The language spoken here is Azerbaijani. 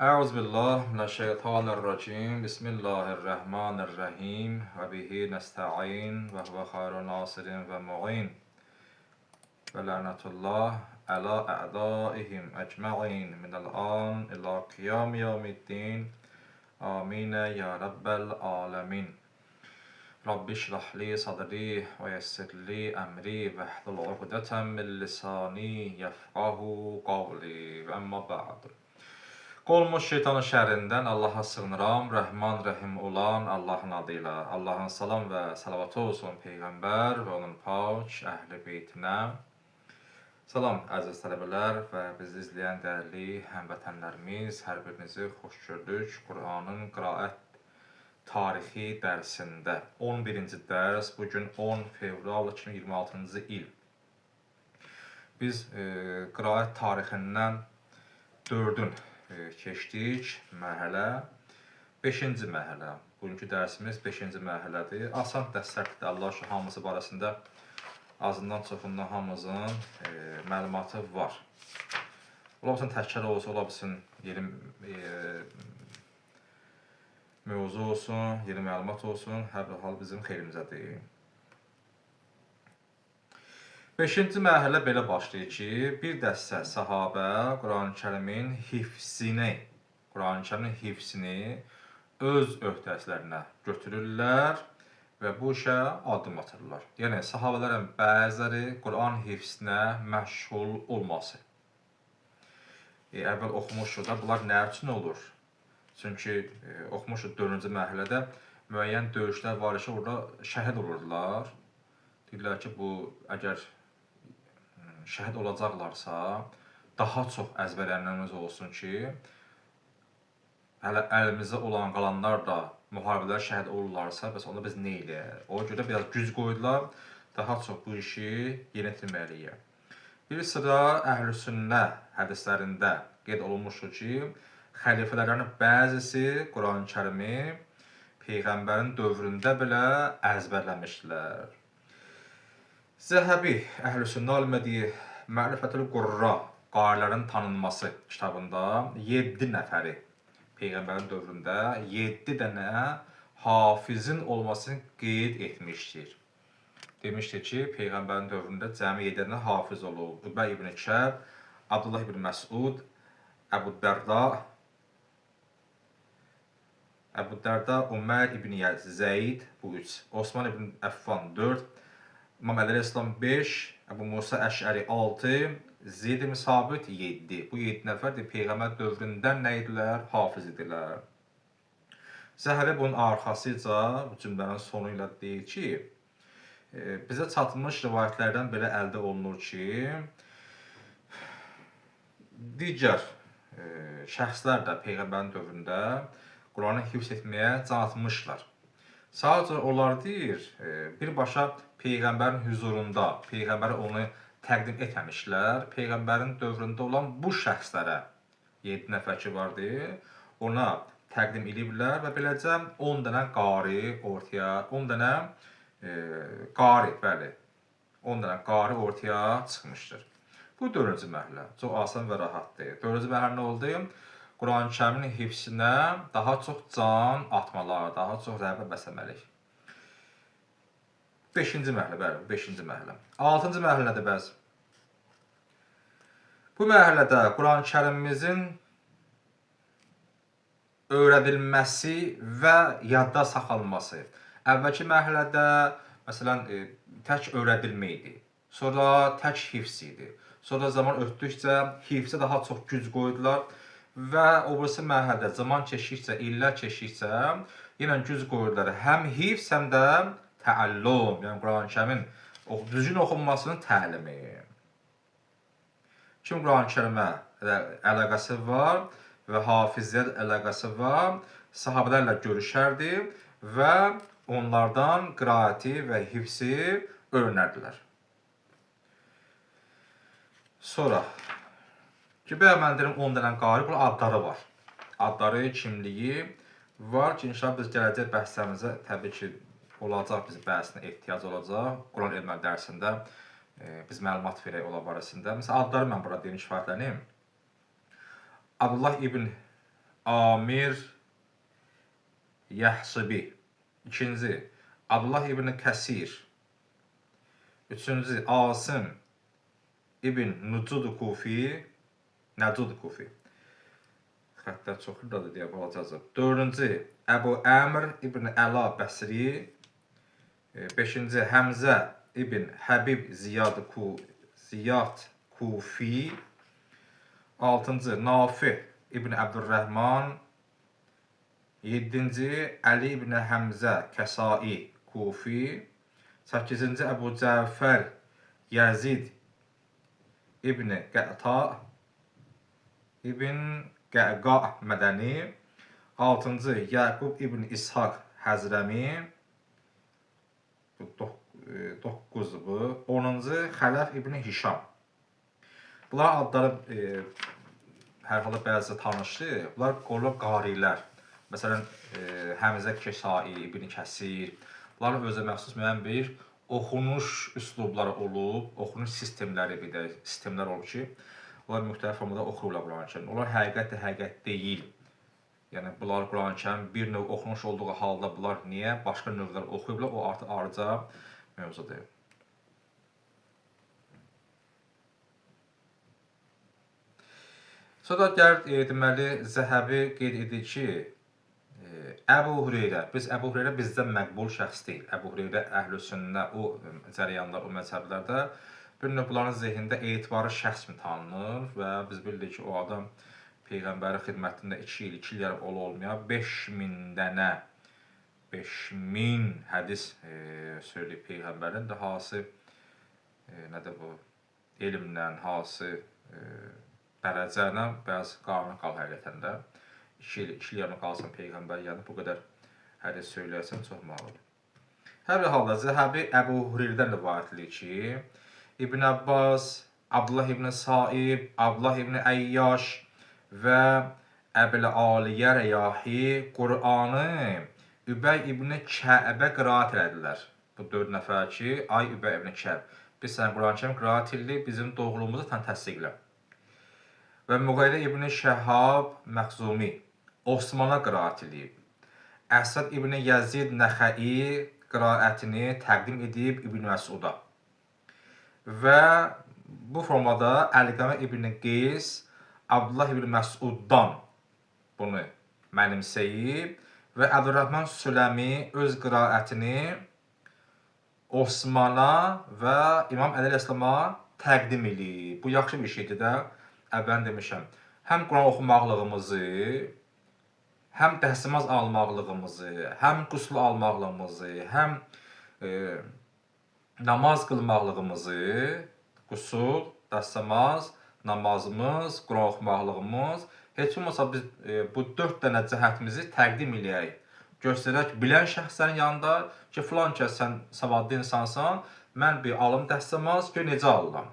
Euzubillah mineşşeytanirracim. Bismillahirrahmanirrahim. Ve bihi nesta'in ve huve hayrun nasirin ve mu'in. Ve lanetullah ala a'daihim ecma'in minel an ila kıyam yevmiddin. Amin ya rabbel alemin. Rabbi şrah li sadri ve yessir li emri ve hlul uqdeten min lisani yefqahu qavli ve emma ba'd. Qolmuş şeytanın şərrindən Allaha sığınıram, Rəhman, Rəhim olan Allahın adıyla. Allahın salam və salavatı olsun Peyğəmbər və onun pak əhli beytinə. Salam əziz tələbələr və bizi izləyən dəyərli həmvətənlərimiz, hər birinizi xoş gördük. Qur'anın qiraət tarixi dərsində 11-ci dərs, bugün 10 fevral 2026-cı il. Biz qiraət tarixindən 4-ün keçdik mərhələ 5-ci mərhələ. Bugünkü dərsimiz 5-ci mərhələdir. Asan dərslərdir. Allah şu hamısı barəsində azından çoxundan hamımızın məlumatı var. Ola bilsin təkrar olsun, ola bilsin yeni mövzu olsun, yeni məlumat olsun. Hər bir hal bizim xeyrimizədir. 5-ci mərhələ belə başlayır ki, bir dəstə sahabə Quran-Kərimin hifzini öz öhdəsilərinə götürürlər və bu işə addım atırlar. Yəni, sahabələrin bəziləri Quran hifzinə məşğul olması. Əvvəl oxumuşuq da, bunlar nə üçün olur? Çünki oxumuşuq 4-cü mərhələdə müəyyən döyüşlər var ki, orada şəhid olurdular. Deyirlər ki, bu əgər şəhid olacaqlarsa, daha çox əzbərlənmemiz olsun ki, hələ əlimizdə olan qalanlar da müharibələr şəhid olurlarsa, bəs onda biz nə eləyək? O görə biraz güc qoydular, daha çox bu işi yenitirməliyik. Bir sıra Əhl-i-Sünnə hədislərində qeyd olunmuşdur ki, xəlifələrin bəzisi Quran-Kərimi Peyğəmbərin dövründə belə əzbərləmişdilər. Zəhəbi Əhl-i-Sünnə alimə Mərifətül Qurra, qarilərin tanınması kitabında 7 nəfəri Peyğəmbərin dövründə 7 dənə hafizin olmasını qeyd etmişdir. Demişdir ki, Peyğəmbərin dövründə cəmi 7 dənə hafiz olub. Übəy ibn Kəb, Abdullah ibn Məsud, Əbu Dərda, Ömər ibn Zeyd, bu 3, Osman ibn Əffan 4, İmam Əli İslam 5, Əbu Musa Əşəri 6, Zeyd ibn Sabit 7. Bu 7 nəfər də Peyğəmbər dövründə nə idilər? Hafiz idilər. Zəhəbi bunun arxasıca, bu cümlənin sonu ilə deyir ki, bizə çatmış rivayətlərdən belə əldə olunur ki, digər şəxslər də Peyğəmbərin dövründə Quranı hifz etməyə can atmışlar. Sadəcə onlar deyir, birbaşa Peyğəmbərin hüzurunda, Peyğəmbərə onu təqdim etməmişlər. Peyğəmbərin dövründə olan bu şəxslərə, 7 nəfər ki vardı, ona təqdim ediblər və beləcə 10 dənə qari ortaya, 10 dənə qari ortaya çıxmışdır. Bu 4-cü mərhələ, çox asan və rahatdır. 4-cü mərhələ nə oldu? Quran-Kərimin hifzinə daha çox can atmalar, daha çox rəğbət bəsləməlik. 5-ci mərhələ, bəli, 5-ci mərhələ. 6-cı mərhələ nədir bəs? Bu mərhələdə Quran-Kərimimizin öyrədilməsi və yadda saxlanması. Əvvəlki mərhələdə, məsələn, tək öyrədilmə idi. Sonra tək hifz idi. Sonra zaman ötdükcə hifzə daha çox güc qoydular və o birisi mərhələdə zaman keçdikcə, illər keçdikcə yenə güc qoydular. Həm hifz, həm də təəllüm, yəni Quran-Kərimin düzgün oxunmasının təlimi. Kim Quran-Kərimə əlaqəsi var və hafizlər əlaqəsi var, sahabələrlə görüşərdi və onlardan qiraəti və hifzi öyrənərdilər. Sonra ki, mən deyirəm 10 dənə qari, bunun adları var. Adları, kimliyi var ki, inşallah biz gələcək bəhslərimizə təbii ki, olacaq, bizim bəhsinə ehtiyac olacaq. Quran elmləri dərsində biz məlumat verək ola barəsində. Məsələn, adları mən burada deyim, kifayətləniyim. Abdullah ibn Amir Yəhsibi. İkinci, Abdullah ibn Kəsir. Üçüncü, Asim ibn Nucud Kufi. Nəcud Kufi. Xəttlər çox xırdadır deyə balacacaq. Dördüncü, Əbu Əmr ibn Əla Bəsri. Beşinci, Həmzə ibn Həbib Ziyad Kufi. Altıncı, Nafi ibn Əbdurrəhman. Yedinci, Əli ibn Həmzə Kəsai Kufi. Səkizinci, Əbu Cəfər Yazid ibn Qəta ibn Qəqa Mədəni. Altıncı, Yaqub ibn İshaq Həzrəmi. 9 bu. 10-cu, Xələf ibn Hişam. Bunlar adları hər halda bəzi tanışdır. Bunlar qollar qarilər. Məsələn, Həmzə Kəsai, İbn Kəsir. Bunların özə məxsus müəyyən bir oxunuş üslubları olub, oxunuş sistemləri bir də sistemlər olub ki, onlar müxtəlif formada oxuyurlar Quran-Kərim. Onlar həqiqət deyil. Yəni bunlar Quran-Kərim bir növ oxunuş olduğu halda bunlar niyə başqa növlər oxuyublar, o artıq ayrıca mövzudur. Sonra deməli Zəhəbi qeyd edir ki, Əbu Hüreyrə, Əbu Hüreyrə bizdən məqbul şəxs deyil. Əbu Hüreyrə Əhlüsünnə o cərəyanlar, o məzhəblərdə bir növ bunların zehnində etibarı şəxs kimi tanınır və biz bilirik ki, o adam Peyğəmbərin xidmətində 2 il, 2 il yarım olmaya 5000 dənə 5000 hədis söyləyib Peyğəmbərin də hansı nədir bu elmlə, hansı dərəcə ilə bəzi qanun qal həqiqətən də 2 il yarım qalsın Peyğəmbər, yəni bu qədər hədis söyləyəsən çox məğlub. Hər bir halda Zəhəbi Əbu Hüreyrədən rivayət edir ki, İbn Abbas, Abdullah ibn Saib, Abdullah ibn Əyyaş və Əbil Aliyə Rəyahi Qur'anı Übəy ibn Kəbə qiraət elədilər. Bu 4 nəfər ki, ay Übəy ibn Kəb, biz sən Quran-Kərim qiraət edilir, bizim doğruluğumuzu təsdiqlə. Və Müğeyrə ibn Şəhab Məxzumi Osmana qiraət edib. Əsad ibn Yazid Nəxəi qiraətini təqdim edib İbn Məsuda. Və bu formada Əlqəmə ibn Qeys Abdullah ibn Məsuddan bunu mənimsəyib və Əbdurrahman Süləmi öz qiraətini Osmana və İmam Əli Əsləmə təqdim edib. Bu yaxşı bir şeydir də. Əvvələn demişəm, həm Quran oxumaqlığımızı, həm dəstəmaz almaqlığımızı, həm qüsl almaqlığımızı, həm namaz qılmaqlığımızı, qüsul, dəstəmaz, namazımız, Quran oxumaqlığımız, heç olmasa biz bu 4 dənə cəhətimizi təqdim eləyək. Göstərək bilən şəxslərin yanında ki, filan kəs sən savadlı insansan, mən bir alım dəstəmaz, gör necə alıram.